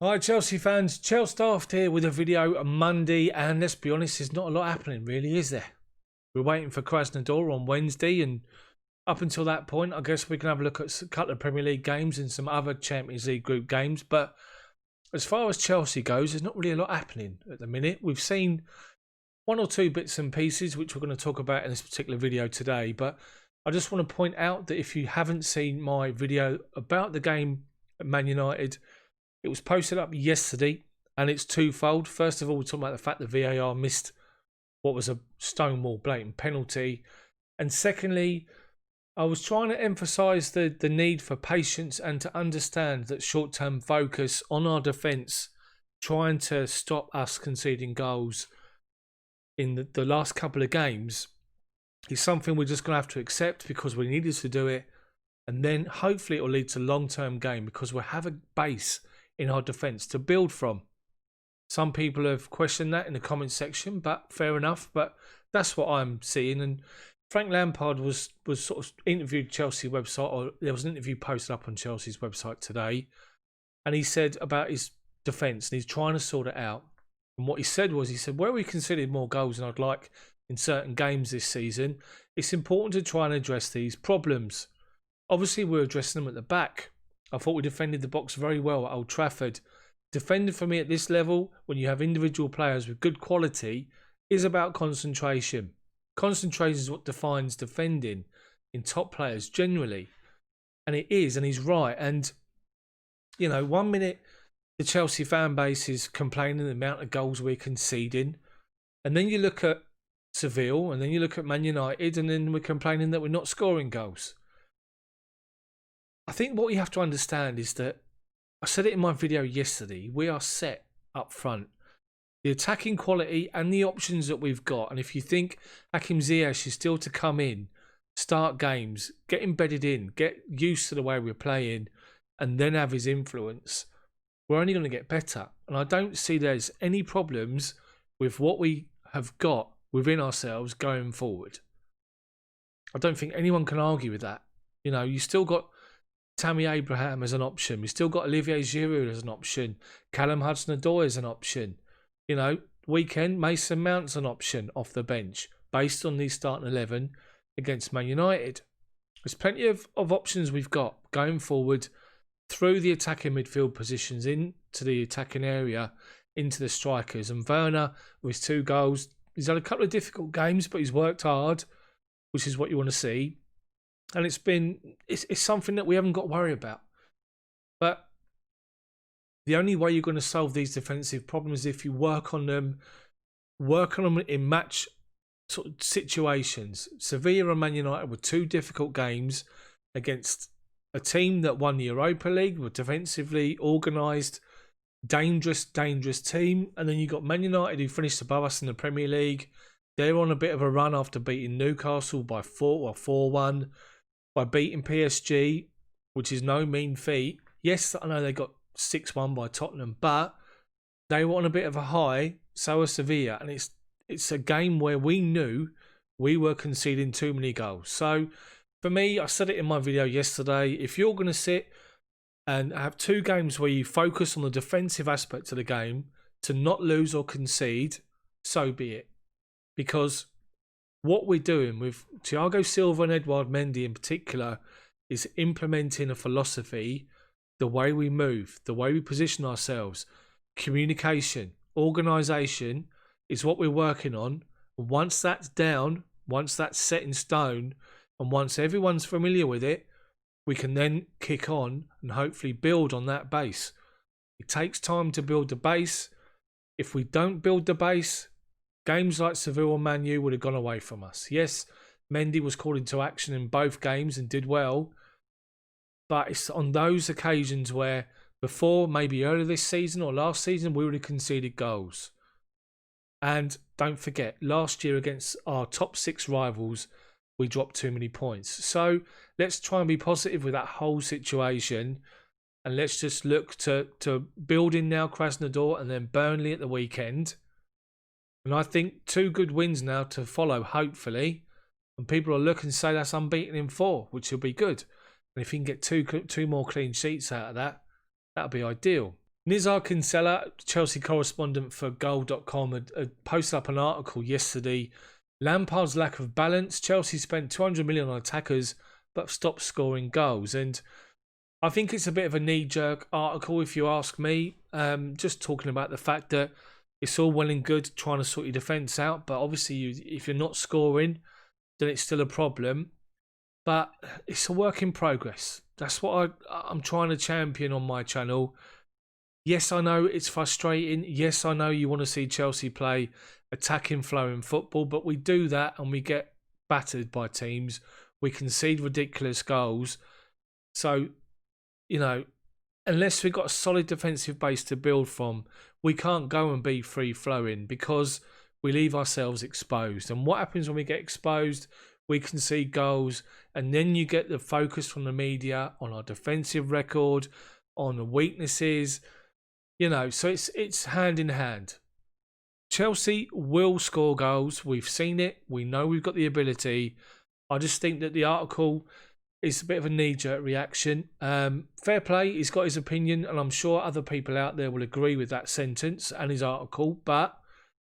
Hi Chelsea fans, Chels Daft here with a video on Monday, and let's be honest, there's not a lot happening really, is there? We're waiting for Krasnodar on Wednesday, and up until that point I guess we can have a look at a couple of Premier League games and some other Champions League group games, but as far as Chelsea goes, there's not really a lot happening at the minute. We've seen one or two bits and pieces which we're going to talk about in this particular video today, but I just want to point out that if you haven't seen my video about the game at Man United, it was posted up yesterday, and it's twofold. First of all, we're talking about the fact that VAR missed what was a stonewall blatant penalty. And secondly, I was trying to emphasise the need for patience and to understand that short-term focus on our defence, trying to stop us conceding goals in the last couple of games, is something we're just going to have to accept because we needed to do it. And then hopefully it will lead to long-term gain because we have a base in our defence to build from. Some people have questioned that in the comment section, but fair enough. But that's what I'm seeing. And Frank Lampard was sort of interviewed Chelsea website, or there was an interview posted up on Chelsea's website today, and he said about his defence and he's trying to sort it out. And what he said was, he said, where we conceded more goals than I'd like in certain games this season, it's important to try and address these problems. Obviously, we're addressing them at the back. I thought we defended the box very well at Old Trafford. Defending for me at this level, when you have individual players with good quality, is about concentration. Concentration is what defines defending in top players generally. And it is, and he's right. And, you know, 1 minute the Chelsea fan base is complaining the amount of goals we're conceding. And then you look at Seville, and then you look at Man United, and then we're complaining that we're not scoring goals. I think what you have to understand is that, I said it in my video yesterday, we are set up front. The attacking quality and the options that we've got, and if you think Hakim Ziyech is still to come in, start games, get embedded in, get used to the way we're playing, and then have his influence, we're only going to get better. And I don't see there's any problems with what we have got within ourselves going forward. I don't think anyone can argue with that. You know, you still got Tammy Abraham as an option. We've still got Olivier Giroud as an option. Callum Hudson-Odoi as an option. You know, weekend, Mason Mount's an option off the bench based on the starting 11 against Man United. There's plenty of options we've got going forward through the attacking midfield positions into the attacking area, into the strikers. And Werner, with his 2 goals, he's had a couple of difficult games, but he's worked hard, which is what you want to see. And it's something that we haven't got to worry about. But the only way you're going to solve these defensive problems is if you work on them in match sort of situations. Sevilla and Man United were 2 difficult games against a team that won the Europa League, were defensively organised, dangerous team. And then you got Man United, who finished above us in the Premier League. They're on a bit of a run after beating Newcastle by 4-1. By beating PSG, which is no mean feat. Yes, I know they got 6-1 by Tottenham, but they were on a bit of a high, so was Sevilla. And it's a game where we knew we were conceding too many goals. So, for me, I said it in my video yesterday, if you're going to sit and have 2 games where you focus on the defensive aspect of the game to not lose or concede, so be it. Because what we're doing with Thiago Silva and Edouard Mendy in particular is implementing a philosophy, the way we move, the way we position ourselves, communication, organisation is what we're working on. Once that's down, once that's set in stone, and once everyone's familiar with it, we can then kick on and hopefully build on that base. It takes time to build the base. If we don't build the base, games like Seville and Man U would have gone away from us. Yes, Mendy was called into action in both games and did well. But it's on those occasions where before, maybe earlier this season or last season, we would have conceded goals. And don't forget, last year against our top 6 rivals, we dropped too many points. So let's try and be positive with that whole situation. And let's just look to build in now Krasnodar and then Burnley at the weekend. And I think 2 good wins now to follow, hopefully. And people are looking to say that's unbeaten in 4, which will be good. And if you can get two more clean sheets out of that, that'll be ideal. Nizar Kinsella, Chelsea correspondent for Goal.com, had posted up an article yesterday. Lampard's lack of balance. Chelsea spent 200 million on attackers but stopped scoring goals. And I think it's a bit of a knee-jerk article, if you ask me. Just talking about the fact that it's all well and good trying to sort your defence out, but obviously if you're not scoring, then it's still a problem. But it's a work in progress. That's what I'm trying to champion on my channel. Yes, I know it's frustrating. Yes, I know you want to see Chelsea play attacking, flowing football, but we do that and we get battered by teams. We concede ridiculous goals. So, you know, unless we've got a solid defensive base to build from, we can't go and be free-flowing because we leave ourselves exposed. And what happens when we get exposed? We concede goals, and then you get the focus from the media on our defensive record, on the weaknesses. You know, so it's hand in hand. Chelsea will score goals. We've seen it. We know we've got the ability. I just think that the article is a bit of a knee-jerk reaction. Fair play. He's got his opinion, and I'm sure other people out there will agree with that sentence and his article. But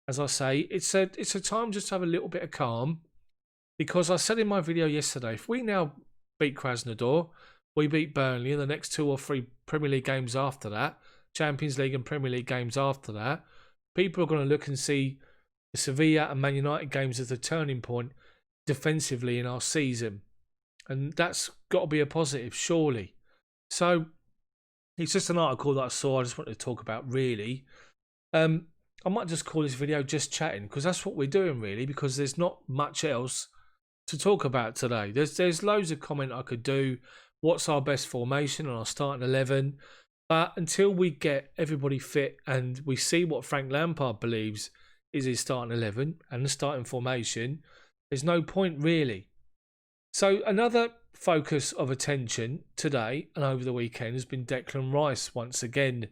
as I say, it's a time just to have a little bit of calm, because I said in my video yesterday, if we now beat Krasnodar, we beat Burnley in the next 2 or 3 Premier League games after that, Champions League and Premier League games after that, people are going to look and see the Sevilla and Man United games as a turning point defensively in our season. And that's got to be a positive, surely. So it's just an article that I saw. I just wanted to talk about, really. I might just call this video just chatting, because that's what we're doing, really, because there's not much else to talk about today. There's loads of comment I could do. What's our best formation on our starting 11? But until we get everybody fit and we see what Frank Lampard believes is his starting 11 and the starting formation, there's no point, really. So another focus of attention today and over the weekend has been Declan Rice once again,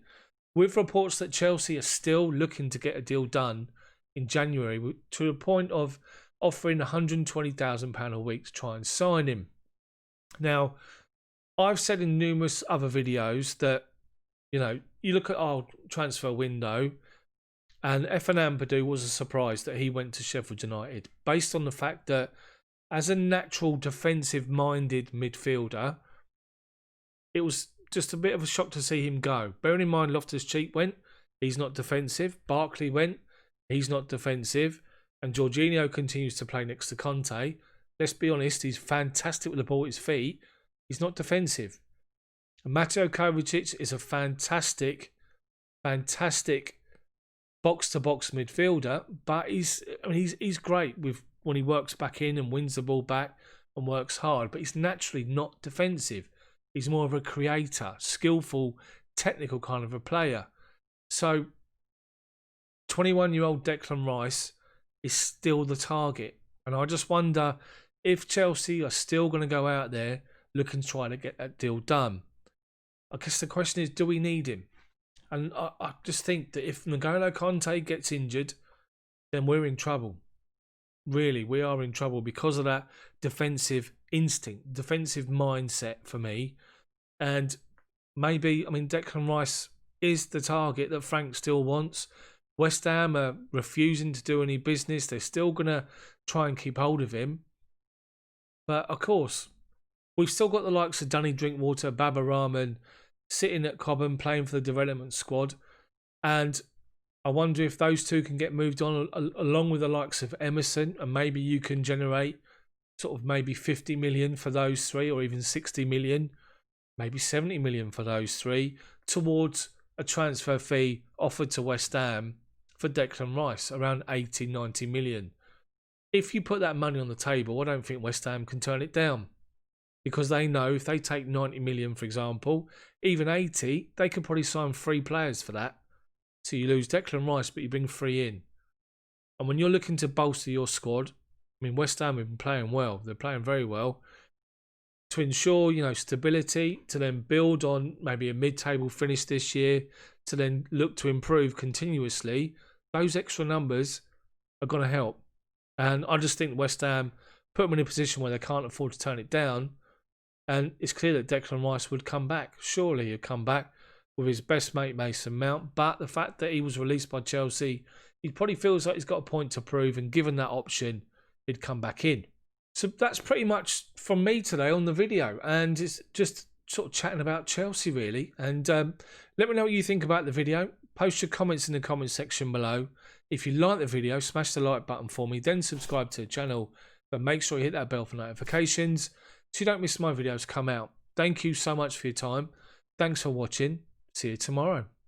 with reports that Chelsea are still looking to get a deal done in January to the point of offering £120,000 a week to try and sign him. Now, I've said in numerous other videos that, you know, you look at our transfer window, and Lampard was a surprise that he went to Sheffield United, based on the fact that as a natural defensive-minded midfielder, it was just a bit of a shock to see him go. Bearing in mind Loftus-Cheek went, he's not defensive. Barkley went, he's not defensive. And Jorginho continues to play next to Conte. Let's be honest, he's fantastic with the ball at his feet. He's not defensive. And Mateo Kovacic is a fantastic box-to-box midfielder, but he's great with when he works back in and wins the ball back and works hard, but he's naturally not defensive. He's more of a creator, skillful, technical kind of a player. So 21-year-old Declan Rice is still the target. And I just wonder if Chelsea are still going to go out there looking to try to get that deal done. I guess the question is, do we need him? And I just think that if N'Golo Kante gets injured, then we're in trouble. Really, we are in trouble because of that defensive instinct, defensive mindset for me. And maybe, I mean, Declan Rice is the target that Frank still wants. West Ham are refusing to do any business. They're still going to try and keep hold of him. But, of course, we've still got the likes of Danny Drinkwater, Baba Rahman sitting at Cobham playing for the development squad. And I wonder if those two can get moved on along with the likes of Emerson, and maybe you can generate sort of maybe 50 million for those three, or even 60 million, maybe 70 million for those three towards a transfer fee offered to West Ham for Declan Rice, around 80, 90 million. If you put that money on the table, I don't think West Ham can turn it down, because they know if they take 90 million, for example, even 80, they could probably sign 3 players for that. So you lose Declan Rice, but you bring 3 in. And when you're looking to bolster your squad, I mean, West Ham have been playing well. They're playing very well. To ensure, you know, stability, to then build on maybe a mid-table finish this year, to then look to improve continuously, those extra numbers are going to help. And I just think West Ham put them in a position where they can't afford to turn it down. And it's clear that Declan Rice would come back. Surely he'd come back with his best mate Mason Mount, but the fact that he was released by Chelsea, he probably feels like he's got a point to prove, and given that option, he'd come back in. So that's pretty much from me today on the video, and it's just sort of chatting about Chelsea really. And let me know what you think about the video. Post your comments in the comment section below. If you like the video, smash the like button for me, then subscribe to the channel, but make sure you hit that bell for notifications so you don't miss my videos come out. Thank you so much for your time. Thanks for watching. See you tomorrow.